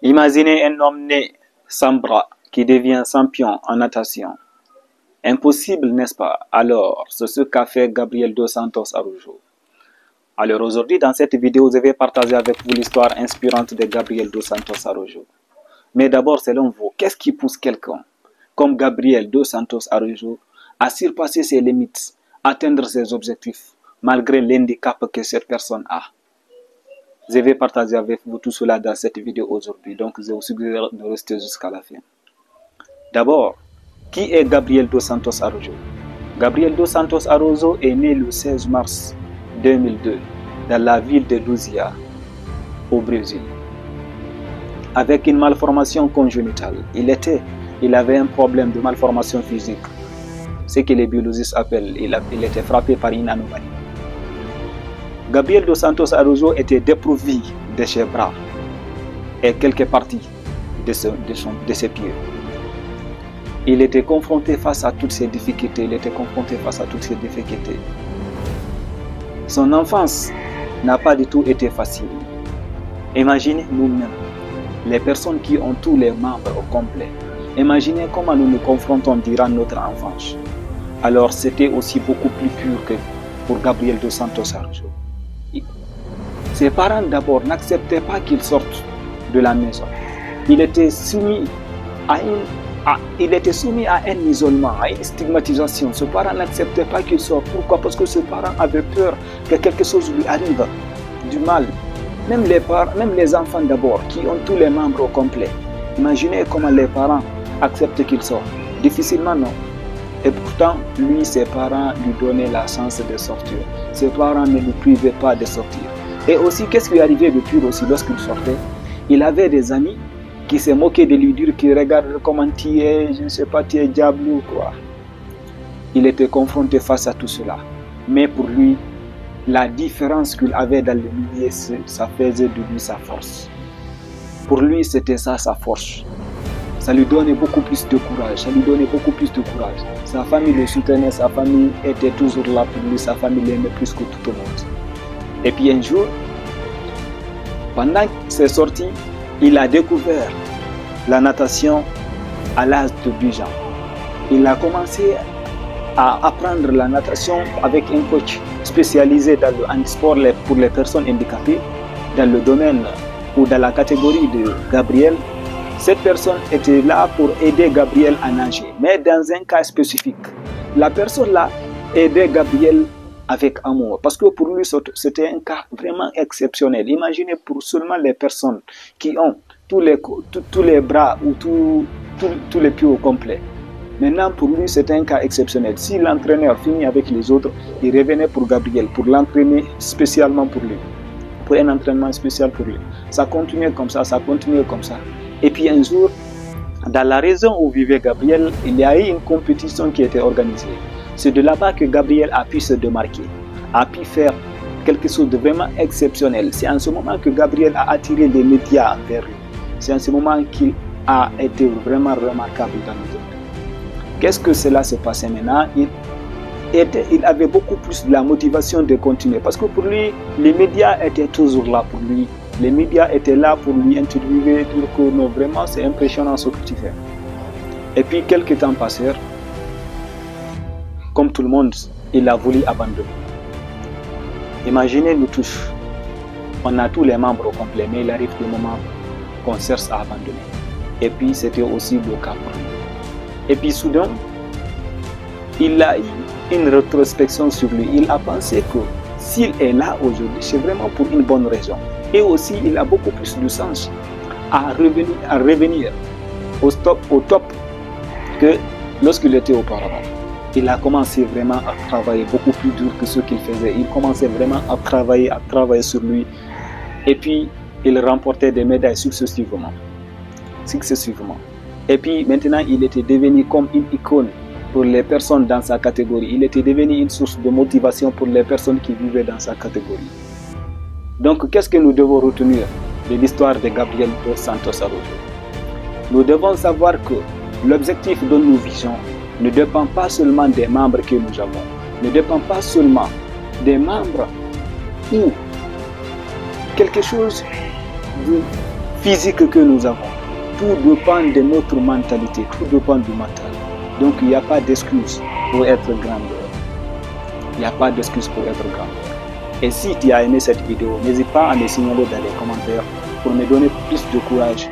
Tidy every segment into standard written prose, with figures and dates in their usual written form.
Imaginez un homme né sans bras qui devient champion en natation. Impossible, n'est-ce pas? Alors, c'est ce qu'a fait Gabriel Dos Santos Araujo. Alors aujourd'hui, dans cette vidéo, je vais partager avec vous l'histoire inspirante de Gabriel Dos Santos Araujo. Mais d'abord, selon vous, qu'est-ce qui pousse quelqu'un comme Gabriel Dos Santos Araujo à surpasser ses limites, atteindre ses objectifs, malgré l'handicap que cette personne a? Je vais partager avec vous tout cela dans cette vidéo aujourd'hui, donc je vous suggère de rester jusqu'à la fin. D'abord, qui est Gabriel Dos Santos Araujo? Gabriel Dos Santos Araujo est né le 16 mars 2002 dans la ville de Luzia, au Brésil. Avec une malformation congénitale, il avait un problème de malformation physique, ce que les biologistes appellent, il était frappé par une anomalie. Gabriel Dos Santos Araujo était dépourvu de ses bras et quelques parties de ses pieds. Il était confronté face à toutes ces difficultés, Son enfance n'a pas du tout été facile. Imaginez nous-mêmes, les personnes qui ont tous les membres au complet. Imaginez comment nous nous confrontons durant notre enfance. Alors c'était aussi beaucoup plus pur que pour Gabriel Dos Santos Araujo. Ses parents d'abord n'acceptaient pas qu'il sorte de la maison. Il était soumis à un isolement, à une stigmatisation. Ses parents n'acceptaient pas qu'il sorte. Pourquoi? Parce que ses parents avaient peur que quelque chose lui arrive, du mal. Même les enfants d'abord, qui ont tous les membres au complet. Imaginez comment les parents acceptent qu'il sorte. Difficilement, non. Et pourtant, lui, ses parents lui donnaient la chance de sortir. Ses parents ne lui privaient pas de sortir. Et aussi, qu'est-ce qui lui arrivait de pire aussi lorsqu'il sortait? Il avait des amis qui se moquaient de lui, dire qu'ils regardent comment tu es, je ne sais pas, tu es diable ou quoi. Il était confronté face à tout cela. Mais pour lui, la différence qu'il avait dans le milieu, ça faisait de lui sa force. Pour lui, c'était ça sa force. Ça lui donnait beaucoup plus de courage. Sa famille le soutenait, sa famille était toujours là pour lui, sa famille l'aimait plus que tout le monde. Et puis un jour, pendant ses sorties, il a découvert la natation à l'âge de 10 ans. Il a commencé à apprendre la natation avec un coach spécialisé dans le handisport pour les personnes handicapées, dans le domaine ou dans la catégorie de Gabriel. Cette personne était là pour aider Gabriel à nager, mais dans un cas spécifique. La personne là aidait Gabriel avec amour, parce que pour lui c'était un cas vraiment exceptionnel. Imaginez pour seulement les personnes qui ont tous les bras ou tous les pieds au complet. Maintenant pour lui c'est un cas exceptionnel. Si l'entraîneur finit avec les autres, il revenait pour Gabriel, pour l'entraîner spécialement pour lui, pour un entraînement spécial pour lui. Ça continuait comme ça. Et puis un jour, dans la région où vivait Gabriel, il y a eu une compétition qui était organisée. C'est de là-bas que Gabriel a pu se démarquer, a pu faire quelque chose de vraiment exceptionnel. C'est en ce moment que Gabriel a attiré les médias vers lui. C'est en ce moment qu'il a été vraiment remarquable dans le domaine. Qu'est-ce que cela s'est passé maintenant? Il avait beaucoup plus de la motivation de continuer. Parce que pour lui, les médias étaient toujours là pour lui. Les médias étaient là pour lui interviewer, dire que non, vraiment c'est impressionnant ce que tu fais. Et puis quelques temps passèrent. Comme tout le monde, il a voulu abandonner. Imaginez nous tous, on a tous les membres au complet, mais il arrive le moment qu'on cherche à abandonner. Et puis c'était aussi le cas pour lui. Et puis soudain, il a eu une rétrospection sur lui. Il a pensé que s'il est là aujourd'hui, c'est vraiment pour une bonne raison. Et aussi, il a beaucoup plus de sens à revenir au top que lorsqu'il était auparavant. Il a commencé vraiment à travailler beaucoup plus dur que ce qu'il faisait. Il commençait vraiment à travailler sur lui. Et puis, il remportait des médailles successivement. Et puis, maintenant, il était devenu comme une icône pour les personnes dans sa catégorie. Il était devenu une source de motivation pour les personnes qui vivaient dans sa catégorie. Donc, qu'est-ce que nous devons retenir de l'histoire de Gabriel Dos Santos Araujo? Nous devons savoir que l'objectif dont nous visons ne dépend pas seulement des membres que nous avons, ne dépend pas seulement des membres ou quelque chose de physique que nous avons. Tout dépend de notre mentalité, tout dépend du mental. Donc il n'y a pas d'excuse pour être grandeur. Il n'y a pas d'excuse pour être grandeur. Et si tu as aimé cette vidéo, n'hésite pas à me signaler dans les commentaires pour me donner plus de courage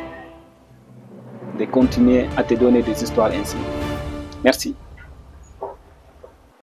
de continuer à te donner des histoires ainsi. Merci.